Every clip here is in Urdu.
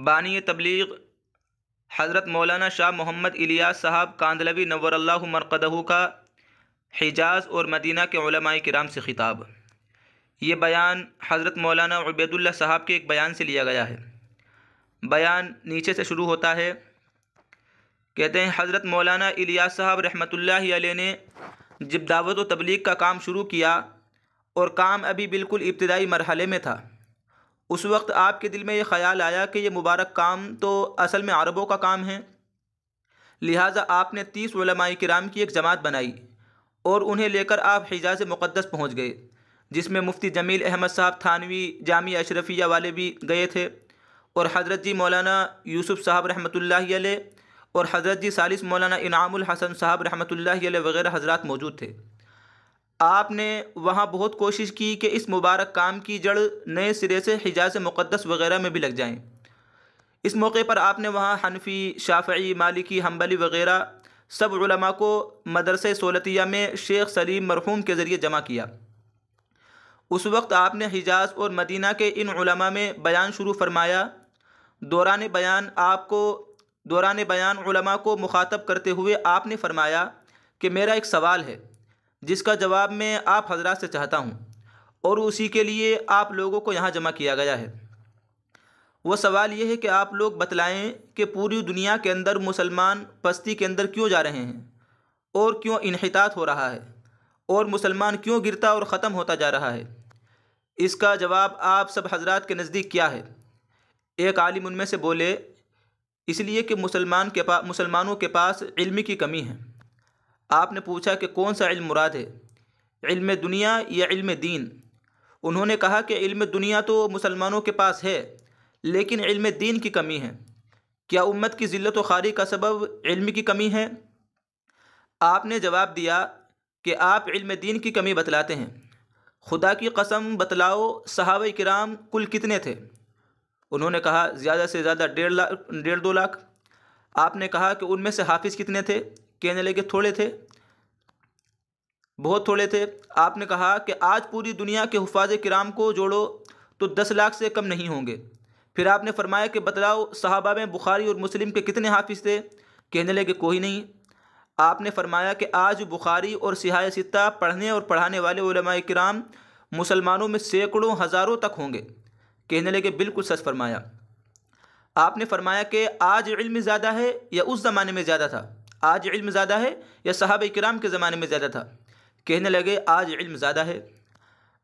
بانی تبلیغ حضرت مولانا شاہ محمد الیاس صاحب کاندھلوی نور اللہ مرقدہ کا حجاز اور مدینہ کے علماء کرام سے خطاب۔ یہ بیان حضرت مولانا عبید اللہ صاحب کے ایک بیان سے لیا گیا ہے۔ بیان نیچے سے شروع ہوتا ہے، کہتے ہیں حضرت مولانا الیاس صاحب رحمۃ اللہ علیہ نے جب دعوت و تبلیغ کا کام شروع کیا اور کام ابھی بالکل ابتدائی مرحلے میں تھا، اس وقت آپ کے دل میں یہ خیال آیا کہ یہ مبارک کام تو اصل میں عربوں کا کام ہے۔ لہٰذا آپ نے 30 علماء کرام کی ایک جماعت بنائی اور انہیں لے کر آپ حجاز مقدس پہنچ گئے، جس میں مفتی جمیل احمد صاحب تھانوی جامعہ اشرفیہ والے بھی گئے تھے، اور حضرت جی مولانا یوسف صاحب رحمۃ اللہ علیہ اور حضرت جی ثالث مولانا انعام الحسن صاحب رحمۃ اللہ علیہ وغیرہ حضرات موجود تھے۔ آپ نے وہاں بہت کوشش کی کہ اس مبارک کام کی جڑ نئے سرے سے حجاز مقدس وغیرہ میں بھی لگ جائیں۔ اس موقع پر آپ نے وہاں حنفی، شافعی، مالکی، حنبلی وغیرہ سب علماء کو مدرسہ سولتیہ میں شیخ سلیم مرحوم کے ذریعے جمع کیا۔ اس وقت آپ نے حجاز اور مدینہ کے ان علماء میں بیان شروع فرمایا۔ دوران بیان علماء کو مخاطب کرتے ہوئے آپ نے فرمایا کہ میرا ایک سوال ہے جس کا جواب میں آپ حضرات سے چاہتا ہوں، اور اسی کے لیے آپ لوگوں کو یہاں جمع کیا گیا ہے۔ وہ سوال یہ ہے کہ آپ لوگ بتلائیں کہ پوری دنیا کے اندر مسلمان پستی کے اندر کیوں جا رہے ہیں اور کیوں انحطاط ہو رہا ہے، اور مسلمان کیوں گرتا اور ختم ہوتا جا رہا ہے۔ اس کا جواب آپ سب حضرات کے نزدیک کیا ہے؟ ایک عالم ان میں سے بولے، اس لیے کہ مسلمانوں کے پاس علم کی کمی ہے۔ آپ نے پوچھا کہ کون سا علم مراد ہے، علم دنیا یا علم دین؟ انہوں نے کہا کہ علم دنیا تو مسلمانوں کے پاس ہے، لیکن علم دین کی کمی ہے۔ کیا امت کی ذلت و خواری کا سبب علم کی کمی ہے؟ آپ نے جواب دیا کہ آپ علم دین کی کمی بتلاتے ہیں۔ خدا کی قسم بتلاؤ صحابہ کرام کل کتنے تھے؟ انہوں نے کہا زیادہ سے زیادہ 1.5-2 لاکھ۔ آپ نے کہا کہ ان میں سے حافظ کتنے تھے؟ کہنے لگے تھوڑے تھے، بہت تھوڑے تھے۔ آپ نے کہا کہ آج پوری دنیا کے حفاظ کرام کو جوڑو تو 10 لاکھ سے کم نہیں ہوں گے۔ پھر آپ نے فرمایا کہ بتلاؤ صحابہ میں بخاری اور مسلم کے کتنے حافظ تھے؟ کہنے لگے کوئی نہیں۔ آپ نے فرمایا کہ آج بخاری اور صحاح ستہ پڑھنے اور پڑھانے والے علماء کرام مسلمانوں میں سینکڑوں ہزاروں تک ہوں گے۔ کہنے لگے بالکل سچ فرمایا۔ آپ نے فرمایا کہ آج علم زیادہ ہے یا اس زمانے میں زیادہ تھا؟ آج علم زیادہ ہے یا صحابہ کرام کے زمانے میں زیادہ تھا؟ کہنے لگے آج علم زیادہ ہے۔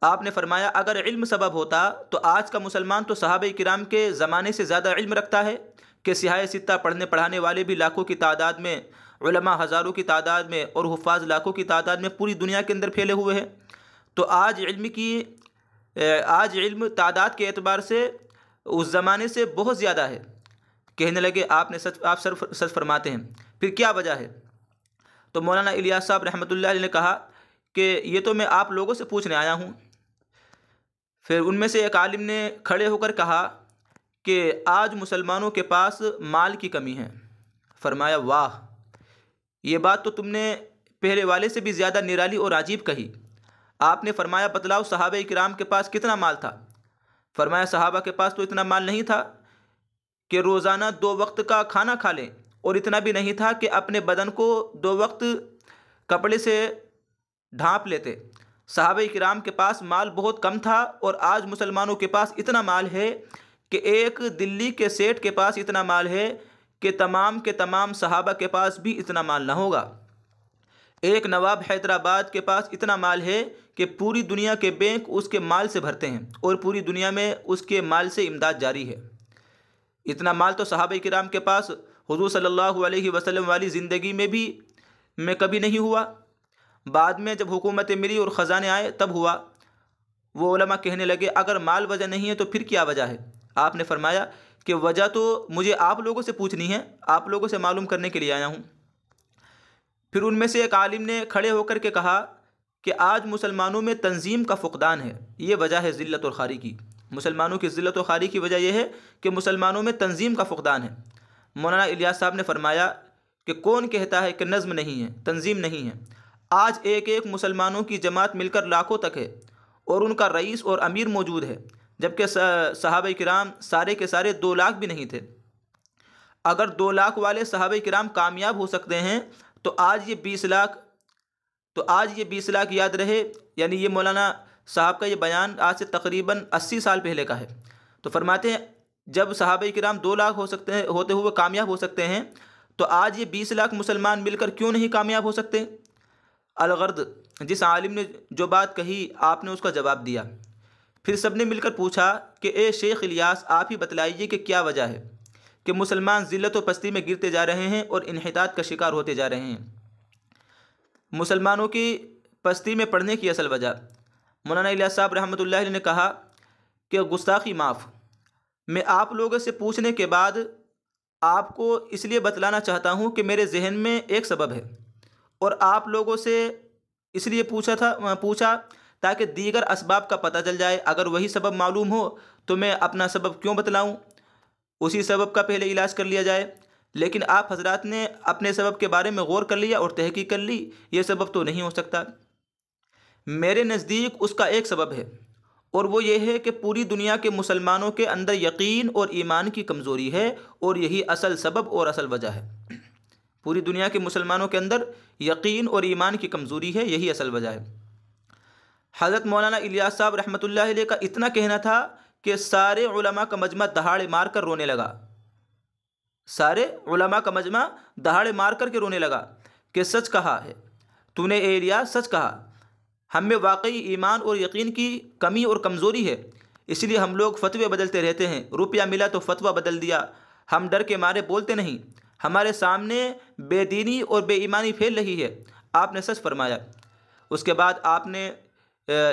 آپ نے فرمایا اگر علم سبب ہوتا تو آج کا مسلمان تو صحابہ کرام کے زمانے سے زیادہ علم رکھتا ہے کہ صحاح ستہ پڑھنے پڑھانے والے بھی لاکھوں کی تعداد میں، علماء ہزاروں کی تعداد میں اور حفاظ لاکھوں کی تعداد میں پوری دنیا کے اندر پھیلے ہوئے ہیں۔ تو آج علم تعداد کے اعتبار سے اس زمانے سے بہت زیادہ ہے۔ کہنے لگے آپ سچ فرماتے ہیں، پھر کیا وجہ ہے؟ تو مولانا الیاس صاحب رحمۃ اللہ علیہ نے کہا کہ یہ تو میں آپ لوگوں سے پوچھنے آیا ہوں۔ پھر ان میں سے ایک عالم نے کھڑے ہو کر کہا کہ آج مسلمانوں کے پاس مال کی کمی ہے۔ فرمایا واہ، یہ بات تو تم نے پہلے والے سے بھی زیادہ نرالی اور عجیب کہی۔ آپ نے فرمایا بتلاؤ صحابہ کرام کے پاس کتنا مال تھا؟ فرمایا صحابہ کے پاس تو اتنا مال نہیں تھا کہ روزانہ 2 وقت کا کھانا کھا لیں، اور اتنا بھی نہیں تھا کہ اپنے بدن کو 2 وقت کپڑے سے ڈھانپ لیتے۔ صحابہ کرام کے پاس مال بہت کم تھا، اور آج مسلمانوں کے پاس اتنا مال ہے کہ ایک دلی کے سیٹ کے پاس اتنا مال ہے کہ تمام کے تمام صحابہ کے پاس بھی اتنا مال نہ ہوگا۔ ایک نواب حیدرآباد کے پاس اتنا مال ہے کہ پوری دنیا کے بینک اس کے مال سے بھرتے ہیں، اور پوری دنیا میں اس کے مال سے امداد جاری ہے۔ اتنا مال تو صحابہ کرام کے پاس حضور صلی اللہ علیہ وسلم والی زندگی میں کبھی نہیں ہوا۔ بعد میں جب حکومت ملی اور خزانے آئے تب ہوا۔ وہ علماء کہنے لگے اگر مال وجہ نہیں ہے تو پھر کیا وجہ ہے؟ آپ نے فرمایا کہ وجہ تو مجھے آپ لوگوں سے پوچھنی ہے، آپ لوگوں سے معلوم کرنے کے لیے آیا ہوں۔ پھر ان میں سے ایک عالم نے کھڑے ہو کر کے کہا کہ آج مسلمانوں میں تنظیم کا فقدان ہے، یہ وجہ ہے ذلت اور خواری کی۔ مسلمانوں کی ذلت و خواری کی وجہ یہ ہے کہ مسلمانوں میں تنظیم کا فقدان ہے۔ مولانا الیاس صاحب نے فرمایا کہ کون کہتا ہے کہ نظم نہیں ہے، تنظیم نہیں ہے؟ آج ایک مسلمانوں کی جماعت مل کر لاکھوں تک ہے، اور ان کا رئیس اور امیر موجود ہے۔ جبکہ صحابہ کرام سارے کے سارے 2 لاکھ بھی نہیں تھے۔ اگر 2 لاکھ والے صحابہ کرام کامیاب ہو سکتے ہیں تو آج یہ 20 لاکھ یاد رہے۔ یعنی یہ مولانا صاحب کا یہ بیان آج سے تقریباً 80 سال پہلے کا ہے۔ تو فرماتے ہیں جب صحابہ کرام 2 لاکھ ہوتے ہوئے کامیاب ہو سکتے ہیں تو آج یہ 20 لاکھ مسلمان مل کر کیوں نہیں کامیاب ہو سکتے؟ الغرض جس عالم نے جو بات کہی آپ نے اس کا جواب دیا۔ پھر سب نے مل کر پوچھا کہ اے شیخ الیاس، آپ ہی بتلائیے کہ کیا وجہ ہے کہ مسلمان ذلت و پستی میں گرتے جا رہے ہیں اور انحطاط کا شکار ہوتے جا رہے ہیں۔ مسلمانوں کی پستی میں پڑنے کی اصل وجہ مولانا الیاس صاحب رحمۃ اللہ علیہ نے کہا کہ گستاخی معاف۔ میں آپ لوگوں سے پوچھنے کے بعد آپ کو اس لیے بتلانا چاہتا ہوں کہ میرے ذہن میں ایک سبب ہے اور آپ لوگوں سے اس لیے پوچھا تاکہ دیگر اسباب کا پتہ چل جائے۔ اگر وہی سبب معلوم ہو تو میں اپنا سبب کیوں بتلاؤں، اسی سبب کا پہلے علاج کر لیا جائے۔ لیکن آپ حضرات نے اپنے سبب کے بارے میں غور کر لیا اور تحقیق کر لی، یہ سبب تو نہیں ہو سکتا۔ میرے نزدیک اس کا ایک سبب ہے اور وہ یہ ہے کہ پوری دنیا کے مسلمانوں کے اندر یقین اور ایمان کی کمزوری ہے، اور یہی اصل سبب اور اصل وجہ ہے۔ پوری دنیا کے مسلمانوں کے اندر یقین اور ایمان کی کمزوری ہے، یہی اصل وجہ ہے۔ حضرت مولانا الیاس صاحب رحمۃ اللہ علیہ کا اتنا کہنا تھا کہ سارے علماء کا مجمع دہاڑے مار کر رونے لگا۔ سارے علماء کا مجمع دہاڑے مار کر کے رونے لگا کہ سچ کہا ہے تو نے اے الیاس، سچ کہا، ہم میں واقعی ایمان اور یقین کی کمی اور کمزوری ہے، اس لیے ہم لوگ فتوے بدلتے رہتے ہیں۔ روپیہ ملا تو فتویٰ بدل دیا، ہم ڈر کے مارے بولتے نہیں، ہمارے سامنے بے دینی اور بے ایمانی پھیل رہی ہے۔ آپ نے سچ فرمایا۔ اس کے بعد آپ نے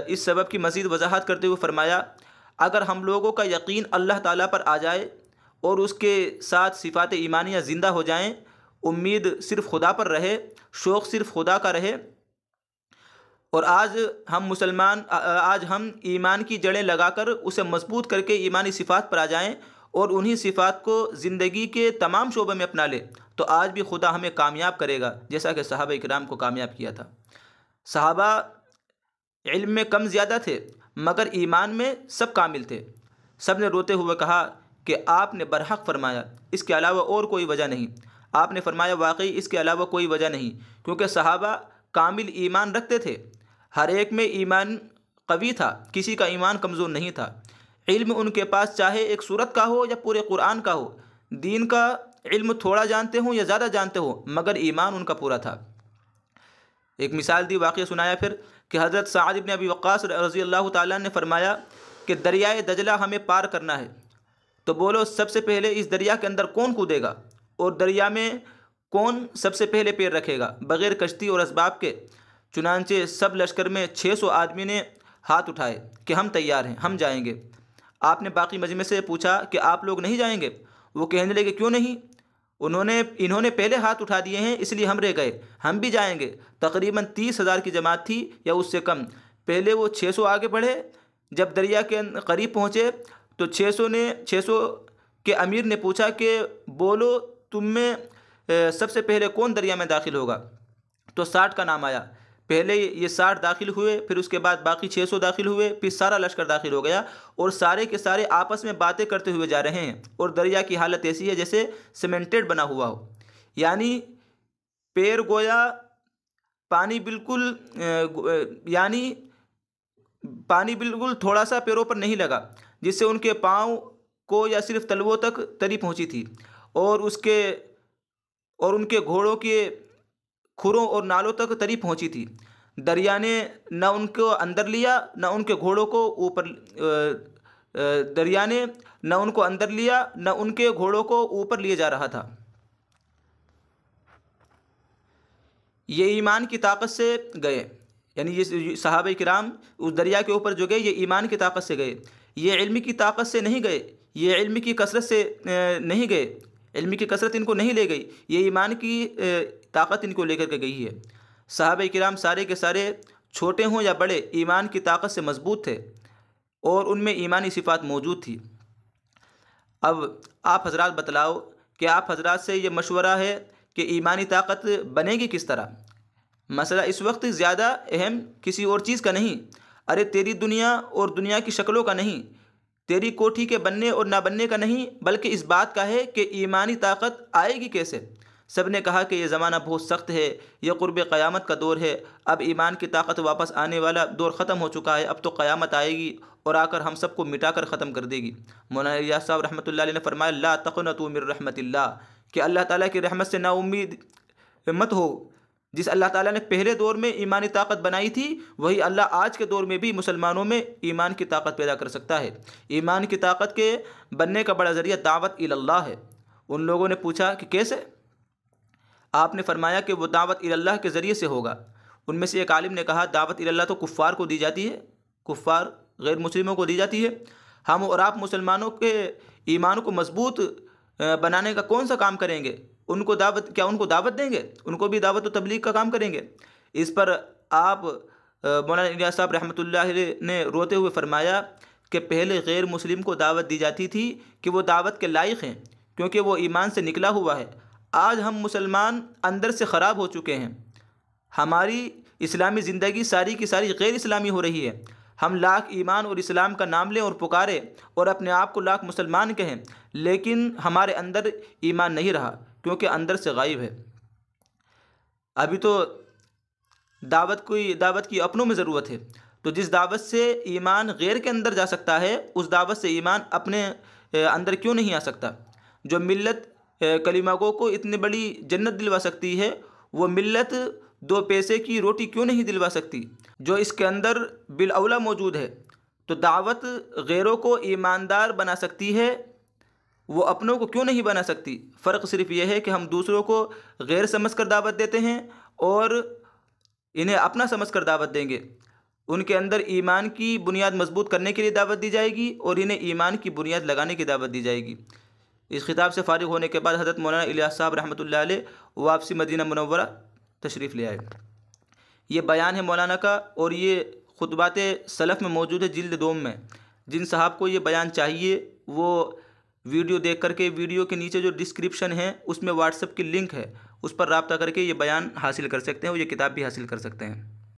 اس سبب کی مزید وضاحت کرتے ہوئے فرمایا، اگر ہم لوگوں کا یقین اللہ تعالیٰ پر آ جائے اور اس کے ساتھ صفات ایمانیہ زندہ ہو جائیں، امید صرف خدا پر رہے، شوق صرف خدا کا رہے، اور آج ہم ایمان کی جڑیں لگا کر اسے مضبوط کر کے ایمانی صفات پر آ جائیں اور انہی صفات کو زندگی کے تمام شعبے میں اپنا لیں، تو آج بھی خدا ہمیں کامیاب کرے گا، جیسا کہ صحابہ کرام کو کامیاب کیا تھا۔ صحابہ علم میں کم زیادہ تھے مگر ایمان میں سب کامل تھے۔ سب نے روتے ہوئے کہا کہ آپ نے برحق فرمایا، اس کے علاوہ اور کوئی وجہ نہیں۔ آپ نے فرمایا واقعی اس کے علاوہ کوئی وجہ نہیں، کیونکہ صحابہ کامل ایمان رکھتے تھے، ہر ایک میں ایمان قوی تھا، کسی کا ایمان کمزور نہیں تھا۔ علم ان کے پاس چاہے ایک سورت کا ہو یا پورے قرآن کا ہو، دین کا علم تھوڑا جانتے ہوں یا زیادہ جانتے ہوں، مگر ایمان ان کا پورا تھا۔ ایک مثال دی، واقعہ سنایا پھر کہ حضرت سعد بن ابی وقاص رضی اللہ تعالیٰ نے فرمایا کہ دریائے دجلہ ہمیں پار کرنا ہے، تو بولو سب سے پہلے اس دریا کے اندر کون کودے گا اور دریا میں کون سب سے پہلے پیر رکھے گا بغیر کشتی اور اسباب کے؟ چنانچہ سب لشکر میں 600 آدمی نے ہاتھ اٹھائے کہ ہم تیار ہیں، ہم جائیں گے۔ آپ نے باقی مجمع سے پوچھا کہ آپ لوگ نہیں جائیں گے؟ وہ کہنے لگے کیوں نہیں، انہوں نے پہلے ہاتھ اٹھا دیے ہیں اس لیے ہم رہ گئے، ہم بھی جائیں گے۔ تقریباً 30,000 کی جماعت تھی یا اس سے کم۔ پہلے وہ 600 آگے بڑھے، جب دریا کے قریب پہنچے تو 600 کے امیر نے پوچھا کہ بولو تم میں سب سے پہلے کون دریا میں داخل ہوگا؟ تو 60 کا نام آیا۔ پہلے یہ 60 داخل ہوئے، پھر اس کے بعد باقی 600 داخل ہوئے، پھر سارا لشکر داخل ہو گیا، اور سارے کے سارے آپس میں باتیں کرتے ہوئے جا رہے ہیں، اور دریا کی حالت ایسی ہے جیسے سیمنٹڈ بنا ہوا ہو، یعنی پیر گویا پانی بالکل تھوڑا سا پیروں پر نہیں لگا، جس سے ان کے پاؤں کو یا صرف تلووں تک تری پہنچی تھی، اور ان کے گھوڑوں کے کھروں اور نالوں تک تری پہنچی تھی۔ دریا نے نہ ان کو اندر لیا نہ ان کے گھوڑوں کو اوپر اوپر لیے جا رہا تھا۔ یہ ایمان کی طاقت سے گئے، یعنی یہ صحابہ کرام اس دریا کے اوپر جو گئے یہ ایمان کی طاقت سے گئے، یہ علم کی طاقت سے نہیں گئے، یہ علم کی کثرت سے نہیں گئے، علم کی کثرت ان کو نہیں لے گئی، یہ ایمان کی طاقت ان کو لے کر کے گئی ہے۔ صحابہ کرام سارے کے سارے چھوٹے ہوں یا بڑے ایمان کی طاقت سے مضبوط تھے اور ان میں ایمانی صفات موجود تھی۔ اب آپ حضرات بتلاؤ کہ آپ حضرات سے یہ مشورہ ہے کہ ایمانی طاقت بنے گی کس طرح؟ مسئلہ اس وقت زیادہ اہم کسی اور چیز کا نہیں، ارے تیری دنیا اور دنیا کی شکلوں کا نہیں، تیری کوٹھی کے بننے اور نہ بننے کا نہیں، بلکہ اس بات کا ہے کہ ایمانی طاقت آئے گی کیسے؟ سب نے کہا کہ یہ زمانہ بہت سخت ہے، یہ قرب قیامت کا دور ہے، اب ایمان کی طاقت واپس آنے والا دور ختم ہو چکا ہے، اب تو قیامت آئے گی اور آ کر ہم سب کو مٹا کر ختم کر دے گی۔ مولانا الیاس صاحب رحمۃ اللہ علیہ نے فرمایا لا تقنطوا من رحمت اللہ، کہ اللہ تعالیٰ کی رحمت سے نا امید مت ہو۔ جس اللہ تعالیٰ نے پہلے دور میں ایمانی طاقت بنائی تھی، وہی اللہ آج کے دور میں بھی مسلمانوں میں ایمان کی طاقت پیدا کر سکتا ہے۔ ایمان کی طاقت کے بننے کا بڑا ذریعہ دعوت اللہ ہے۔ ان لوگوں نے پوچھا کہ کیسے؟ آپ نے فرمایا کہ وہ دعوت اللہ کے ذریعے سے ہوگا۔ ان میں سے ایک عالم نے کہا دعوت اللہ تو کفار کو دی جاتی ہے، کفار غیر مسلموں کو دی جاتی ہے، ہم اور آپ مسلمانوں کے ایمان کو مضبوط بنانے کا کون سا کام کریں گے؟ ان کو دعوت دیں گے؟ ان کو بھی دعوت و تبلیغ کا کام کریں گے؟ اس پر آپ مولانا الیاس صاحب رحمۃ اللہ علیہ نے روتے ہوئے فرمایا کہ پہلے غیر مسلم کو دعوت دی جاتی تھی کہ وہ دعوت کے لائق ہیں کیونکہ وہ ایمان سے نکلا ہوا ہے۔ آج ہم مسلمان اندر سے خراب ہو چکے ہیں، ہماری اسلامی زندگی ساری کی ساری غیر اسلامی ہو رہی ہے۔ ہم لاکھ ایمان اور اسلام کا نام لیں اور پکاریں اور اپنے آپ کو لاکھ مسلمان کہیں، لیکن ہمارے اندر ایمان نہیں رہا کیونکہ اندر سے غائب ہے۔ ابھی تو دعوت کی اپنوں میں ضرورت ہے، تو جس دعوت سے ایمان غیر کے اندر جا سکتا ہے، اس دعوت سے ایمان اپنے اندر کیوں نہیں آ سکتا؟ جو ملت کلمہ گو کو اتنی بڑی جنت دلوا سکتی ہے، وہ ملت 2 پیسے کی روٹی کیوں نہیں دلوا سکتی جو اس کے اندر بالاولیٰ موجود ہے؟ تو دعوت غیروں کو ایماندار بنا سکتی ہے، وہ اپنوں کو کیوں نہیں بنا سکتی؟ فرق صرف یہ ہے کہ ہم دوسروں کو غیر سمجھ کر دعوت دیتے ہیں اور انہیں اپنا سمجھ کر دعوت دیں گے۔ ان کے اندر ایمان کی بنیاد مضبوط کرنے کے لیے دعوت دی جائے گی اور انہیں ایمان کی بنیاد لگانے کی دعوت دی جائے گی۔ اس خطاب سے فارغ ہونے کے بعد حضرت مولانا الیاس صاحب رحمۃ اللہ علیہ واپسی مدینہ منورہ تشریف لے آئے۔ یہ بیان ہے مولانا کا، اور یہ خطبات سلف میں موجود ہے جلد 2 میں۔ جن صاحب کو یہ بیان چاہیے وہ ویڈیو دیکھ کر کے، ویڈیو کے نیچے جو ڈسکرپشن ہے اس میں واٹس ایپ کی لنک ہے، اس پر رابطہ کر کے یہ بیان حاصل کر سکتے ہیں اور یہ کتاب بھی حاصل کر سکتے ہیں۔